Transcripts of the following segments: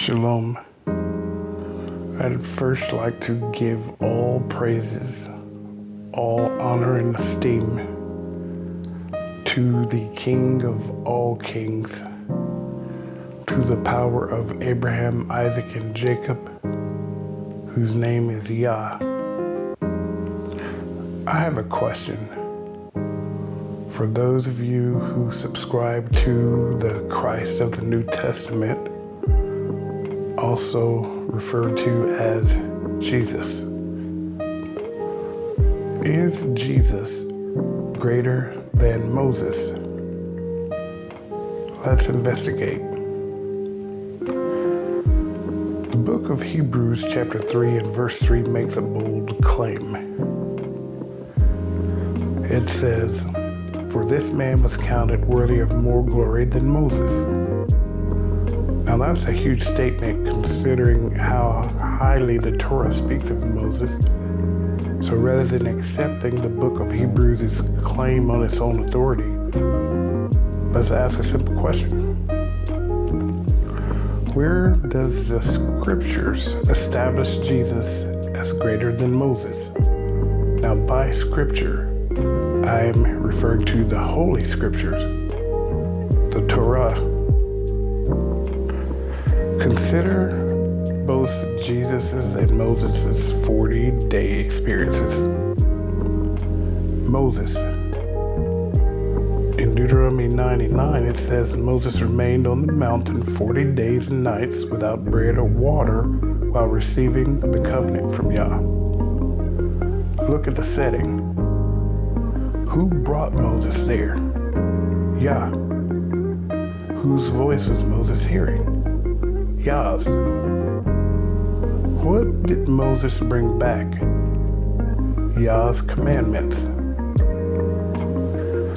Shalom. I'd first like to give all praises, all honor and esteem to the King of all kings, to the power of Abraham, Isaac, and Jacob, whose name is Yah. I have a question. For those of you who subscribe to the Christ of the New Testament, also referred to as Jesus. Is Jesus greater than Moses? Let's investigate. The book of Hebrews chapter 3 and verse 3 makes a bold claim. It says, "For this man was counted worthy of more glory than Moses." Now that's a huge statement considering how highly the Torah speaks of Moses. So rather than accepting the book of Hebrews' claim on its own authority, let's ask a simple question. Where does the scriptures establish Jesus as greater than Moses? Now by scripture, I am referring to the Holy Scriptures, the Torah. Consider both Jesus' and Moses' 40-day experiences. Moses. In Deuteronomy 99, it says, Moses remained on the mountain 40 days and nights without bread or water while receiving the covenant from Yah. Look at the setting. Who brought Moses there? Yah. Whose voice was Moses hearing? Yah's. What did Moses bring back? Yah's commandments.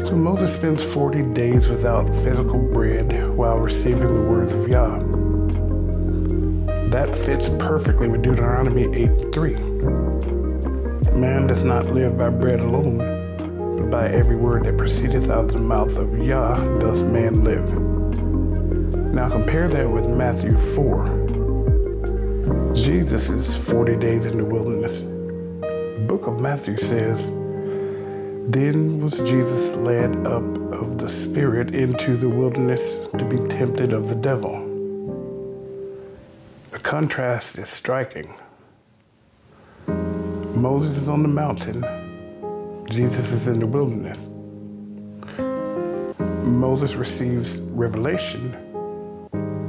So Moses spends 40 days without physical bread while receiving the words of Yah. That fits perfectly with Deuteronomy 8:3. Man does not live by bread alone, but by every word that proceedeth out of the mouth of Yah does man live. Now compare that with Matthew 4. Jesus is 40 days in the wilderness. The book of Matthew says, "Then was Jesus led up of the Spirit into the wilderness to be tempted of the devil." The contrast is striking. Moses is on the mountain. Jesus is in the wilderness. Moses receives revelation.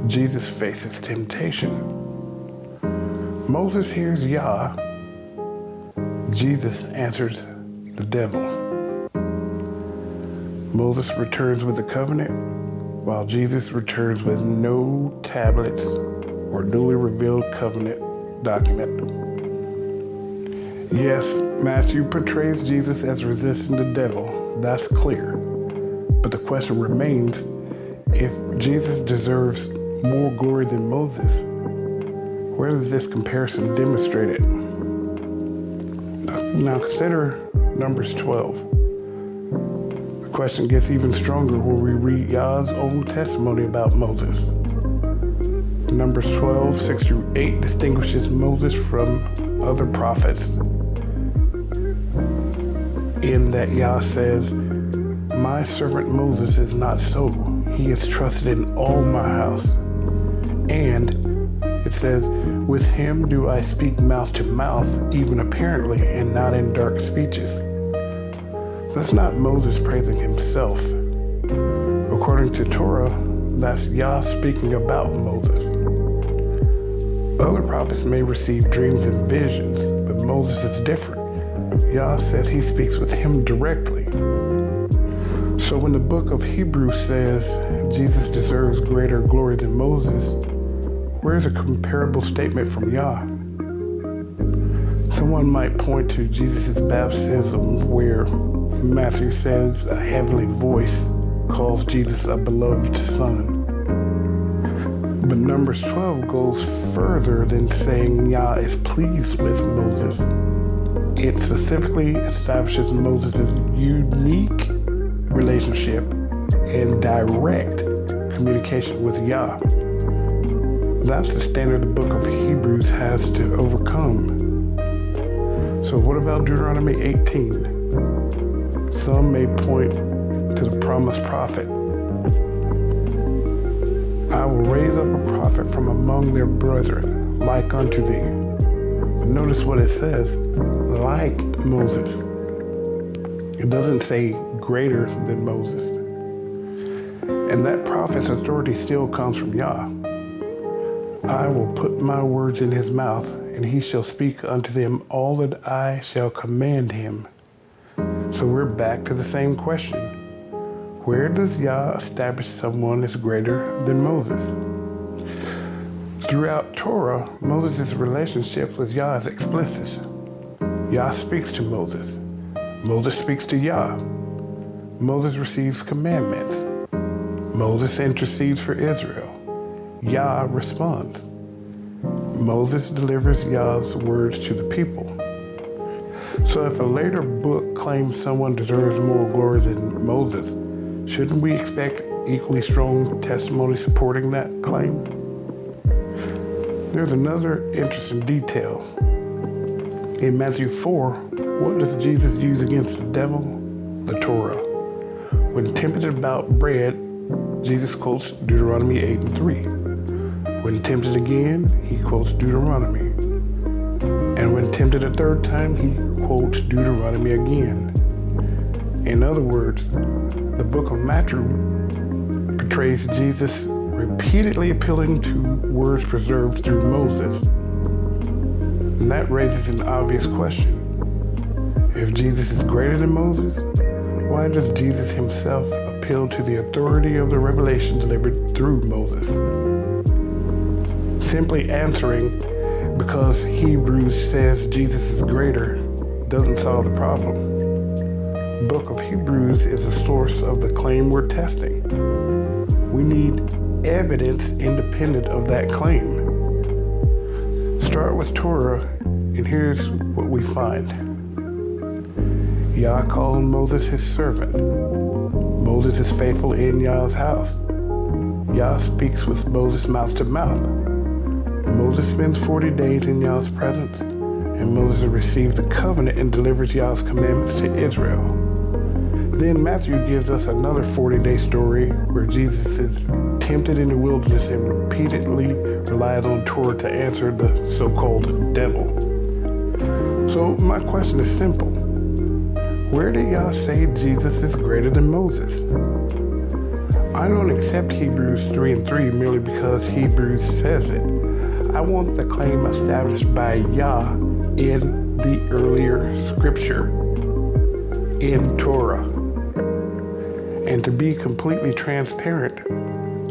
Jesus faces temptation. Moses hears Yah. Jesus answers the devil. Moses returns with the covenant, while Jesus returns with no tablets or newly revealed covenant document. Yes, Matthew portrays Jesus as resisting the devil. That's clear. But the question remains, if Jesus deserves more glory than Moses, where does this comparison demonstrate it? Now consider Numbers 12. The question gets even stronger when we read Yah's own testimony about Moses. Numbers 12, 6 through 8 distinguishes Moses from other prophets in that Yah says, "My servant Moses is not so. He is trusted in all my house." And it says, "With him do I speak mouth to mouth, even apparently, and not in dark speeches." That's not Moses praising himself. According to Torah, that's Yah speaking about Moses. Other prophets may receive dreams and visions, but Moses is different. Yah says he speaks with him directly. So when the book of Hebrews says Jesus deserves greater glory than Moses, where's a comparable statement from Yah? Someone might point to Jesus' baptism where Matthew says a heavenly voice calls Jesus a beloved son. But Numbers 12 goes further than saying Yah is pleased with Moses. It specifically establishes Moses' unique relationship and direct communication with Yah. That's the standard the book of Hebrews has to overcome. So what about Deuteronomy 18? Some may point to the promised prophet. I will raise up a prophet from among their brethren, like unto thee. Notice what it says, like Moses. It doesn't say greater than Moses. And that prophet's authority still comes from Yah. I will put my words in his mouth, and he shall speak unto them all that I shall command him. So we're back to the same question. Where does Yah establish someone as greater than Moses? Throughout Torah, Moses' relationship with Yah is explicit. Yah speaks to Moses. Moses speaks to Yah. Moses receives commandments. Moses intercedes for Israel. Yah responds. Moses delivers Yah's words to the people. So if a later book claims someone deserves more glory than Moses, shouldn't we expect equally strong testimony supporting that claim? There's another interesting detail. In Matthew 4, what does Jesus use against the devil? The Torah. When tempted about bread, Jesus quotes Deuteronomy 8:3. When tempted again, he quotes Deuteronomy. And when tempted a third time, he quotes Deuteronomy again. In other words, the book of Matthew portrays Jesus repeatedly appealing to words preserved through Moses. And that raises an obvious question. If Jesus is greater than Moses, why does Jesus himself appeal to the authority of the revelation delivered through Moses? Simply answering because Hebrews says Jesus is greater doesn't solve the problem. The book of Hebrews is the source of the claim we're testing. We need evidence independent of that claim. Start with Torah, and here's what we find. Yah called Moses his servant. Moses is faithful in Yah's house. Yah speaks with Moses mouth to mouth. Moses spends 40 days in Yah's presence, and Moses receives the covenant and delivers Yah's commandments to Israel. Then Matthew gives us another 40-day story where Jesus is tempted in the wilderness and repeatedly relies on Torah to answer the so-called devil. So my question is simple. Where did Yah say Jesus is greater than Moses? I don't accept Hebrews 3:3 merely because Hebrews says it. I want the claim established by Yah in the earlier scripture, in Torah. And to be completely transparent,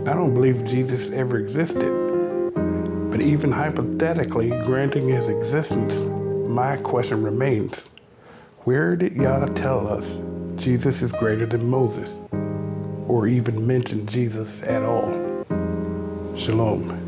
I don't believe Jesus ever existed. But even hypothetically granting his existence, my question remains. Where did Yah tell us Jesus is greater than Moses, or even mention Jesus at all? Shalom.